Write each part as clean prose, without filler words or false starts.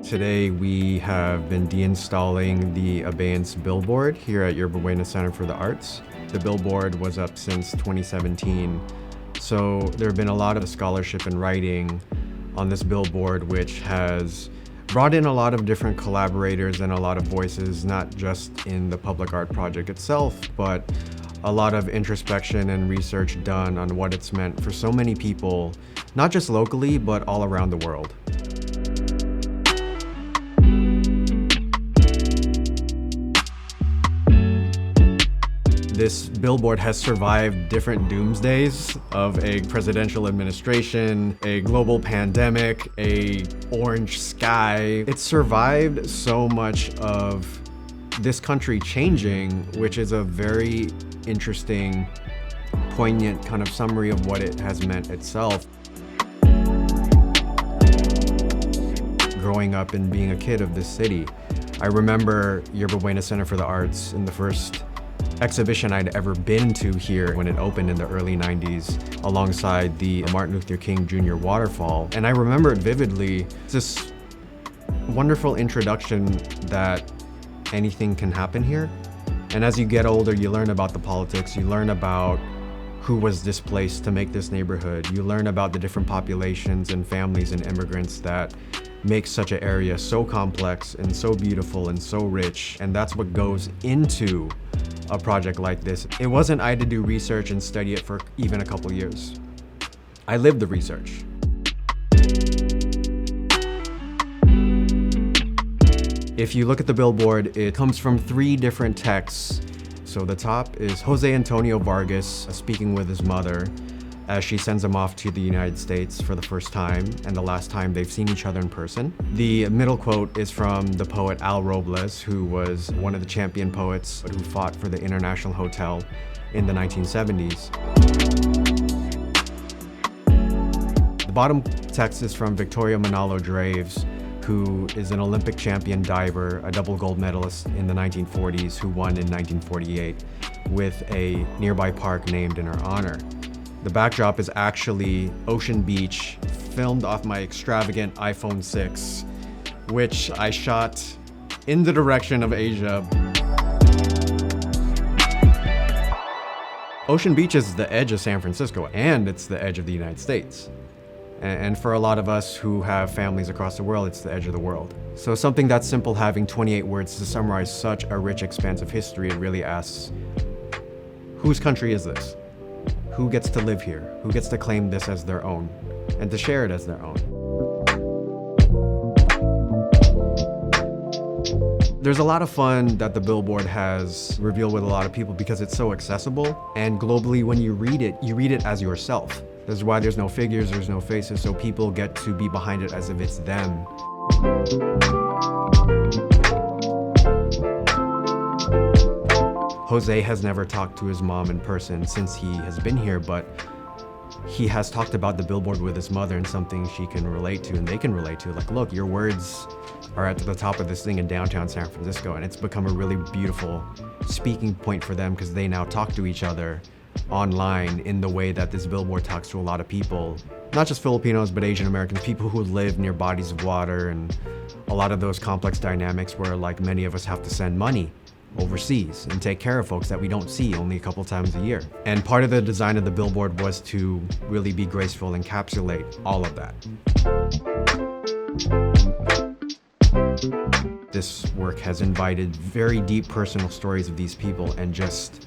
Today we have been deinstalling the Abeyance billboard here at Yerba Buena Center for the Arts. The billboard was up since 2017, so there have been a lot of scholarship and writing on this billboard, which has brought in a lot of different collaborators and a lot of voices, not just in the public art project itself, but a lot of introspection and research done on what it's meant for so many people, not just locally, but all around the world. This billboard has survived different doomsdays of a presidential administration, a global pandemic, a orange sky. It survived so much of this country changing, which is a very interesting, poignant kind of summary of what it has meant itself. Growing up and being a kid of this city, I remember Yerba Buena Center for the Arts in the first exhibition I'd ever been to here when it opened in the early 90s alongside the Martin Luther King Jr. waterfall. And I remember it vividly, this wonderful introduction that anything can happen here. And as you get older, you learn about the politics, you learn about who was displaced to make this neighborhood, you learn about the different populations and families and immigrants that make such an area so complex and so beautiful and so rich. And that's what goes into a project like this. It wasn't I had to do research and study it for even a couple years. I lived the research. If you look at the billboard, it comes from 3 different texts. So the top is Jose Antonio Vargas speaking with his mother as she sends him off to the United States for the first time and the last time they've seen each other in person. The middle quote is from the poet Robles, who was one of the champion poets who fought for the International Hotel in the 1970s. The bottom text is from Victoria Manalo Draves, who is an Olympic champion diver, a double gold medalist in the 1940s who won in 1948 with a nearby park named in her honor. The backdrop is actually Ocean Beach, filmed off my extravagant iPhone 6, which I shot in the direction of Asia. Ocean Beach is the edge of San Francisco, and it's the edge of the United States. And for a lot of us who have families across the world, it's the edge of the world. So something that simple, having 28 words to summarize such a rich expanse of history, it really asks, whose country is this? Who gets to live here? Who gets to claim this as their own and to share it as their own? There's a lot of fun that the billboard has revealed with a lot of people because it's so accessible, and globally when you read it as yourself. This is why there's no figures, there's no faces, so people get to be behind it as if it's them. Jose has never talked to his mom in person since he has been here, but he has talked about the billboard with his mother and something she can relate to and they can relate to. Like, look, your words are at the top of this thing in downtown San Francisco, and it's become a really beautiful speaking point for them because they now talk to each other online in the way that this billboard talks to a lot of people, not just Filipinos, but Asian Americans, people who live near bodies of water and a lot of those complex dynamics where, like, many of us have to send money overseas and take care of folks that we don't see only a couple times a year. And part of the design of the billboard was to really be graceful and encapsulate all of that. This work has invited very deep personal stories of these people and just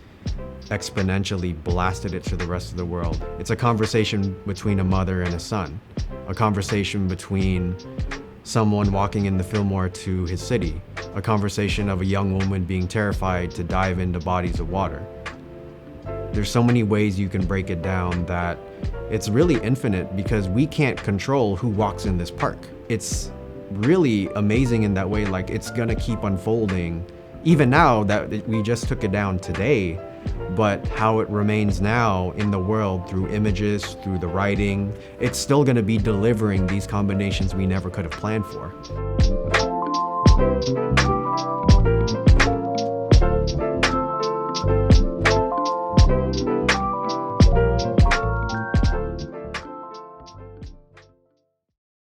exponentially blasted it to the rest of the world. It's a conversation between a mother and a son, a conversation between someone walking in the Fillmore to his city, a conversation of a young woman being terrified to dive into bodies of water. There's so many ways you can break it down that it's really infinite because we can't control who walks in this park. It's really amazing in that way, like it's gonna keep unfolding. Even now that we just took it down today, but how it remains now in the world through images, through the writing, it's still gonna be delivering these combinations we never could have planned for.